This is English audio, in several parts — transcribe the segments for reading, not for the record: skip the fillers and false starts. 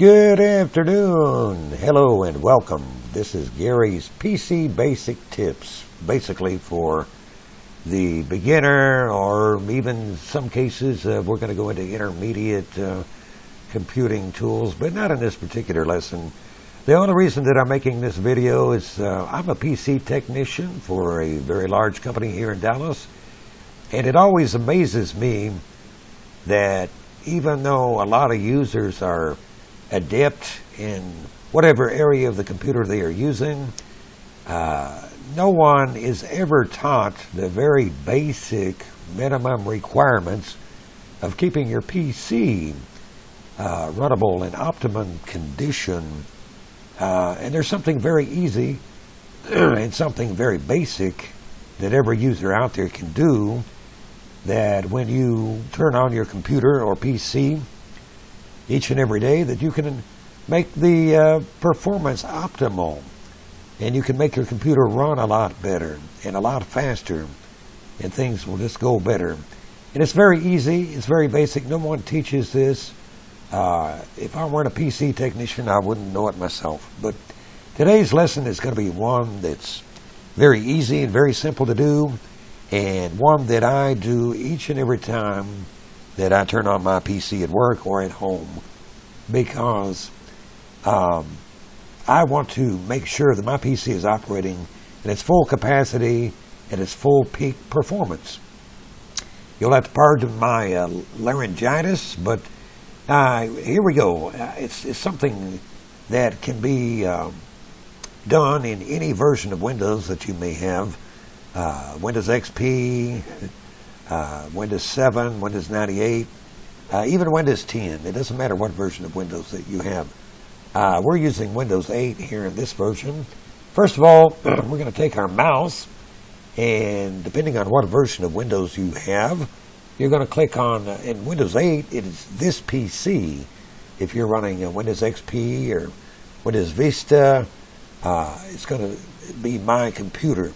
Good afternoon. Hello and welcome. This is Gary's PC Basic Tips, basically for the beginner, or even some cases we're going to go into intermediate computing tools, but not in this particular lesson. The only reason that I'm making this video is I'm a PC technician for a very large company here in Dallas, and it always amazes me that even though a lot of users are adept in whatever area of the computer they are using, no one is ever taught the very basic minimum requirements of keeping your PC runnable in optimum condition. And there's something very easy and something very basic that every user out there can do, that when you turn on your computer or PC each and every day, that you can make the performance optimal, and you can make your computer run a lot better and a lot faster, and things will just go better. And it's very easy, it's very basic. No one teaches this. If I weren't a PC technician, I wouldn't know it myself. But today's lesson is going to be one that's very easy and very simple to do, and one that I do each and every time that I turn on my PC at work or at home, because I want to make sure that my PC is operating at its full capacity, at its full peak performance. You'll have to pardon my laryngitis, but here we go. It's something that can be done in any version of Windows that you may have. Windows XP, Windows 7, Windows 98, even Windows 10. It doesn't matter what version of Windows that you have. We're using Windows 8 here in this version. First of all, we're going to take our mouse, and depending on what version of Windows you have, you're going to click on, in Windows 8, it is this PC. If you're running Windows XP or Windows Vista, it's going to be my computer.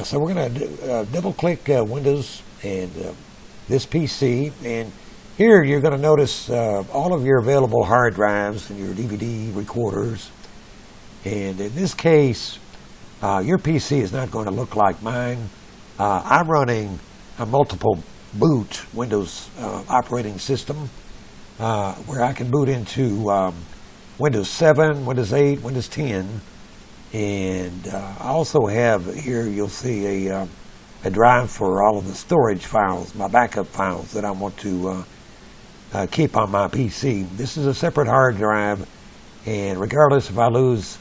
So we're going to double-click Windows and this PC, and here you're going to notice all of your available hard drives and your DVD recorders. And in this case, your PC is not going to look like mine. I'm running a multiple boot Windows operating system, where I can boot into Windows 7, Windows 8, Windows 10. And I also have here, you'll see a drive for all of the storage files, my backup files that I want to keep on my PC. This is a separate hard drive, and regardless if I lose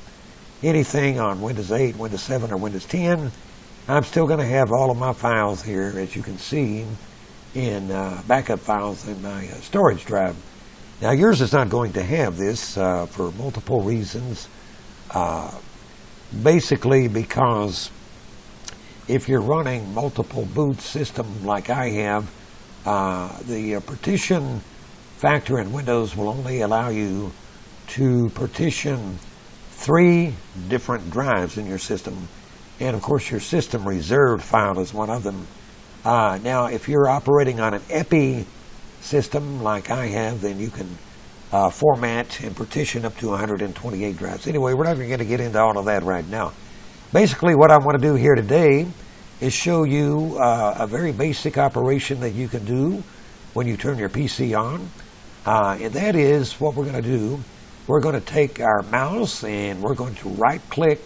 anything on Windows 8, Windows 7, or Windows 10, I'm still going to have all of my files here, as you can see, in backup files in my storage drive. Now yours is not going to have this for multiple reasons. Basically because if you're running multiple boot system like I have, the partition factor in Windows will only allow you to partition 3 different drives in your system, and of course your system reserved file is one of them. Now if you're operating on an EPI system like I have, then you can format and partition up to 128 drives. Anyway, we're not going to get into all of that right now. Basically what I want to do here today is show you a very basic operation that you can do when you turn your PC on. And that is what we're going to do. We're going to take our mouse and we're going to right-click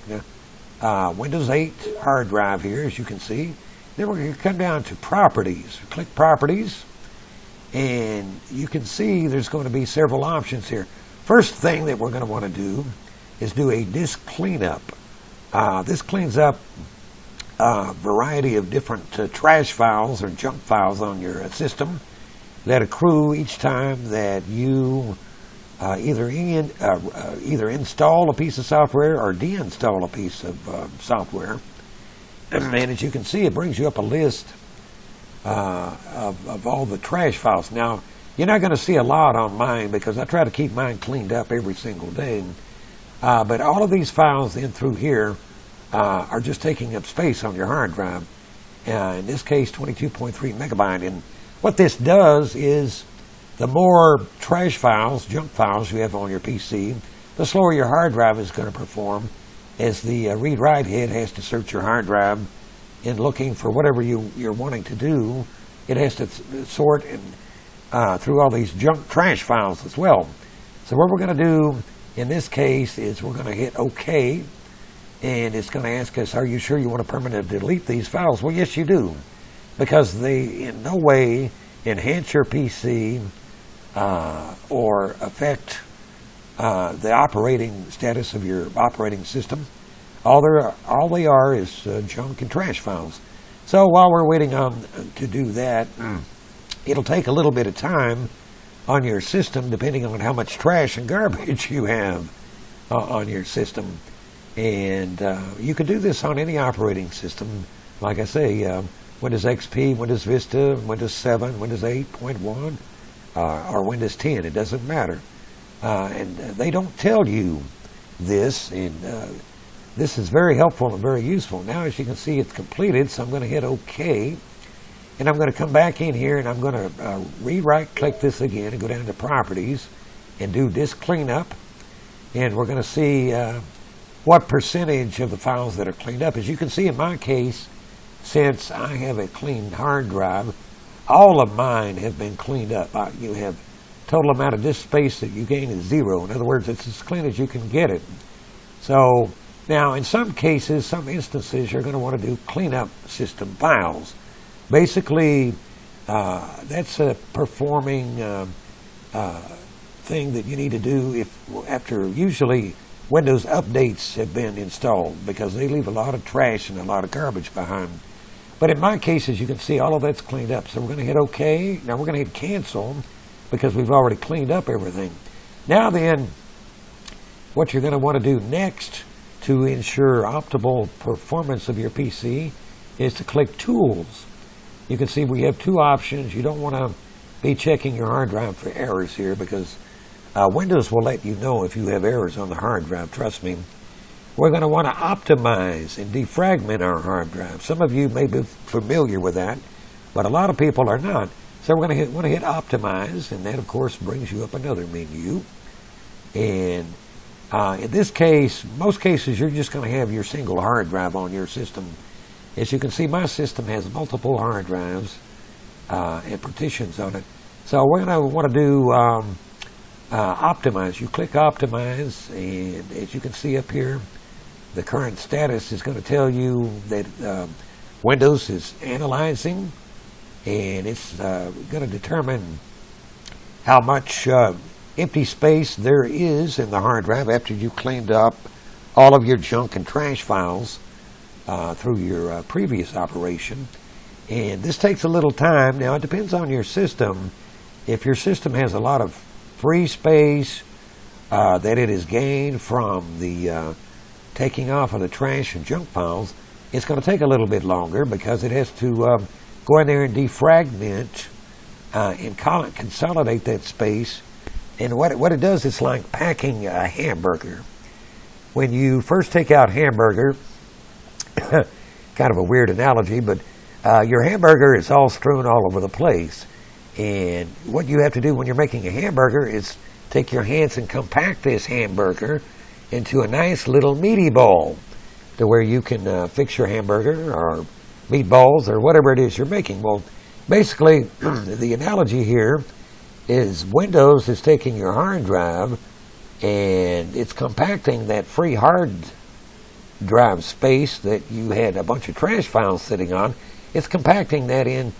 Windows 8 hard drive here, as you can see. Then we're going to come down to Properties. Click Properties, and you can see there's going to be several options here. First thing that we're going to want to do is do a disk cleanup. This cleans up a variety of different trash files or junk files on your system that accrue each time that you either install a piece of software or deinstall a piece of software. And as you can see, it brings you up a list of all the trash files. Now, you're not going to see a lot on mine because I try to keep mine cleaned up every single day. But all of these files in through here are just taking up space on your hard drive. In this case, 22.3 megabyte. And what this does is the more trash files, junk files you have on your PC, the slower your hard drive is going to perform, as the read-write head has to search your hard drive in looking for whatever you're wanting to do. It has to sort through all these junk trash files as well. So what we're going to do in this case is we're going to hit OK, and it's going to ask us, are you sure you want to permanently delete these files? Well, yes, you do, because they in no way enhance your PC or affect the operating status of your operating system. All they are is junk and trash files. So while we're waiting on to do that, it'll take a little bit of time on your system, depending on how much trash and garbage you have on your system. And you can do this on any operating system. Like I say, Windows XP, Windows Vista, Windows 7, Windows 8.1, or Windows 10. It doesn't matter. And they don't tell you this, and this is very helpful and very useful. Now, as you can see, it's completed, so I'm going to hit OK. And I'm going to come back in here, and I'm going to right-click this again and go down to Properties and do Disk Cleanup. And we're going to see what percentage of the files that are cleaned up. As you can see in my case, since I have a clean hard drive, all of mine have been cleaned up. You have total amount of disk space that you gain is 0. In other words, it's as clean as you can get it. So now, in some cases, some instances, you're going to want to do cleanup system files. Basically, that's a performing thing that you need to do after usually Windows updates have been installed, because they leave a lot of trash and a lot of garbage behind. But in my case, as you can see, all of that's cleaned up. So we're going to hit OK. Now we're going to hit Cancel, because we've already cleaned up everything. Now then, what you're going to want to do next to ensure optimal performance of your PC is to click Tools. You can see we have two options. You don't want to be checking your hard drive for errors here, because Windows will let you know if you have errors on the hard drive, trust me. We're going to want to optimize and defragment our hard drive. Some of you may be familiar with that, but a lot of people are not. So we're going to want to hit Optimize, and that, of course, brings you up another menu. And in this case, most cases, you're just going to have your single hard drive on your system. As you can see, my system has multiple hard drives and partitions on it. So we're going to want to do Optimize. You click Optimize, and as you can see up here, the current status is going to tell you that Windows is analyzing, and it's going to determine how much empty space there is in the hard drive after you cleaned up all of your junk and trash files through your previous operation. And this takes a little time. Now, it depends on your system. If your system has a lot of free space that it has gained from the taking off of the trash and junk files, it's going to take a little bit longer, because it has to go in there and defragment and consolidate that space. And what it does, it's like packing a hamburger. When you first take out hamburger, kind of a weird analogy, but your hamburger is all strewn all over the place. And what you have to do when you're making a hamburger is take your hands and compact this hamburger into a nice little meaty ball, to where you can fix your hamburger or meatballs or whatever it is you're making. Well, basically, the analogy here is Windows is taking your hard drive and it's compacting that free hard drive space that you had a bunch of trash files sitting on. It's compacting that in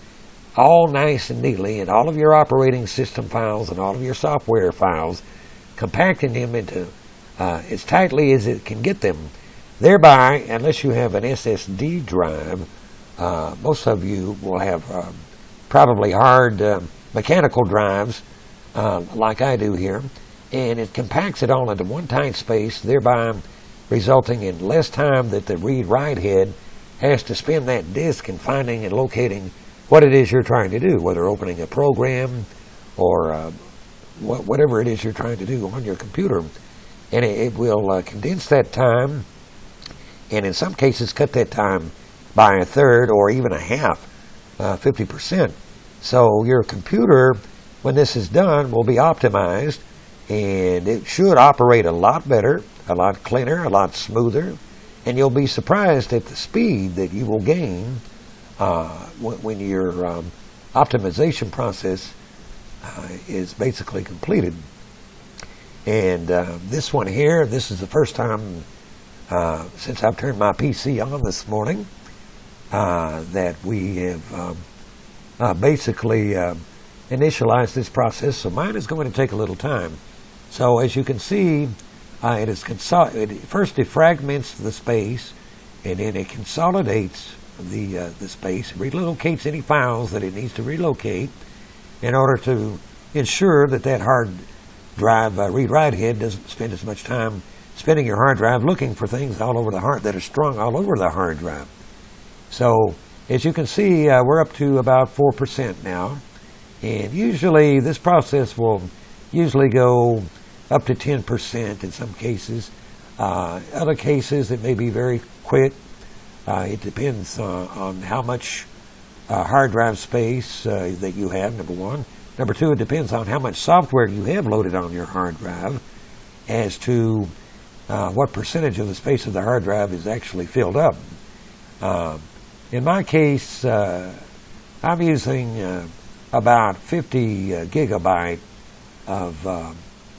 all nice and neatly, and all of your operating system files and all of your software files, compacting them into as tightly as it can get them. Thereby, unless you have an SSD drive, most of you will have probably hard mechanical drives like I do here, and it compacts it all into one tight space, thereby resulting in less time that the read-write head has to spend that disk in finding and locating what it is you're trying to do, whether opening a program or whatever it is you're trying to do on your computer. And it will condense that time, and in some cases cut that time by a third or even a half, 50%. So your computer when this is done, will be optimized, and it should operate a lot better, a lot cleaner, a lot smoother, and you'll be surprised at the speed that you will gain when your optimization process is basically completed. And this one here, this is the first time since I've turned my PC on this morning that we have basically initialized this process. So mine is going to take a little time. So as you can see, it first defragments the space, and then it consolidates the space, relocates any files that it needs to relocate in order to ensure that that hard drive read-write head doesn't spend as much time spinning your hard drive looking for things all over the hard that are strung all over the hard drive. So as you can see, we're up to about 4% now, and usually this process will usually go up to 10% in some cases. Other cases it may be very quick. It depends on how much hard drive space that you have, number one. Number two, it depends on how much software you have loaded on your hard drive as to what percentage of the space of the hard drive is actually filled up. In my case, I'm using about 50 gigabyte of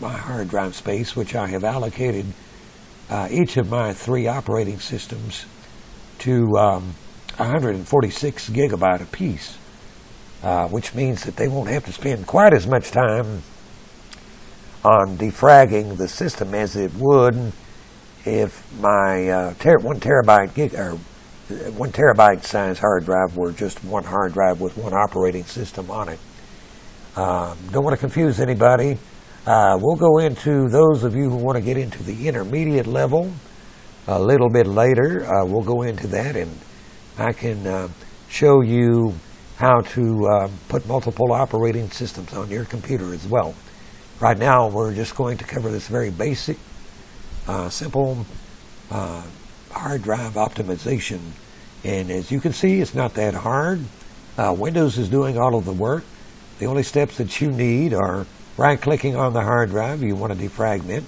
my hard drive space, which I have allocated each of my 3 operating systems to 146 gigabyte apiece, which means that they won't have to spend quite as much time on defragging the system as it would if my 1 terabyte size hard drive were just one hard drive with one operating system on it. Don't want to confuse anybody. We'll go into those of you who want to get into the intermediate level a little bit later. We'll go into that, and I can show you how to put multiple operating systems on your computer as well. Right now, we're just going to cover this very basic, simple hard drive optimization. And as you can see, it's not that hard. Windows is doing all of the work. The only steps that you need are right-clicking on the hard drive. You want to defragment,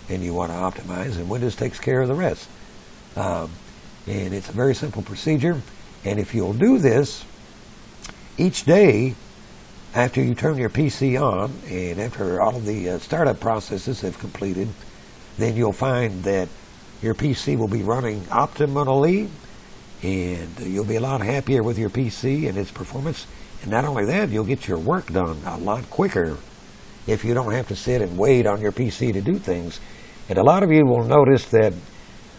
and you want to optimize, and Windows takes care of the rest. And it's a very simple procedure. And if you'll do this each day after you turn your PC on, and after all of the startup processes have completed, then you'll find that your PC will be running optimally, and you'll be a lot happier with your PC and its performance. And not only that, you'll get your work done a lot quicker if you don't have to sit and wait on your PC to do things. And a lot of you will notice that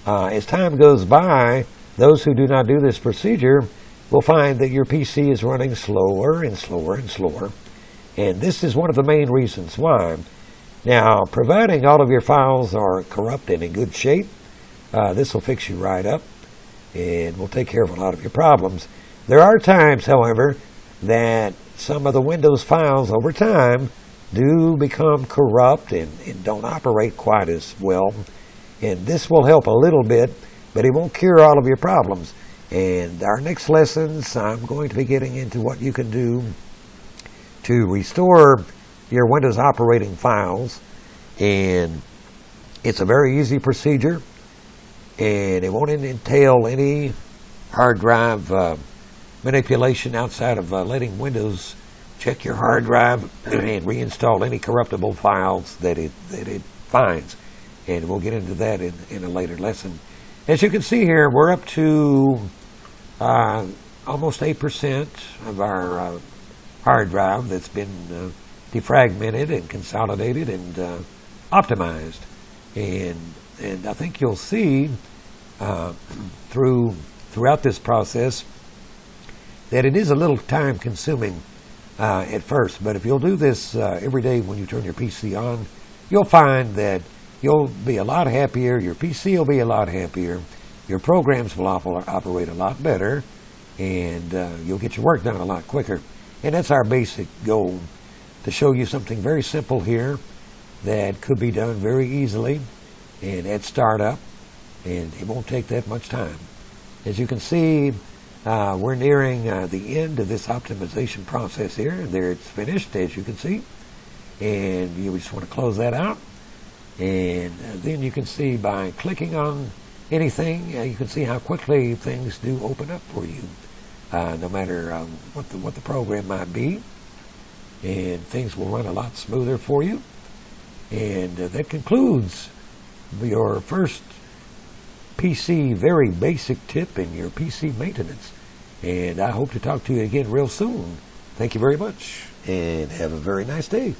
as time goes by, those who do not do this procedure will find that your PC is running slower and slower and slower. And this is one of the main reasons why. Now, providing all of your files are corrupt and in good shape, this will fix you right up and will take care of a lot of your problems. There are times, however, that some of the Windows files over time do become corrupt and don't operate quite as well. And this will help a little bit, but it won't cure all of your problems. And our next lessons, I'm going to be getting into what you can do to restore your Windows operating files. And it's a very easy procedure, and it won't entail any hard drive manipulation outside of letting Windows check your hard drive and reinstall any corruptible files that it finds. And we'll get into that in a later lesson. As you can see here, we're up to almost 8% of our hard drive that's been defragmented and consolidated and optimized. And I think you'll see throughout this process that it is a little time consuming at first, but if you'll do this every day when you turn your PC on, you'll find that you'll be a lot happier, your PC will be a lot happier, your programs will operate a lot better, and you'll get your work done a lot quicker. And that's our basic goal, to show you something very simple here that could be done very easily and at startup, and it won't take that much time. As you can see, We're nearing the end of this optimization process here. There it's finished, as you can see. And you just want to close that out. And then you can see by clicking on anything, you can see how quickly things do open up for you, no matter what the program might be. And things will run a lot smoother for you. And that concludes your first PC very basic tip in your PC maintenance. And I hope to talk to you again real soon. Thank you very much, and have a very nice day.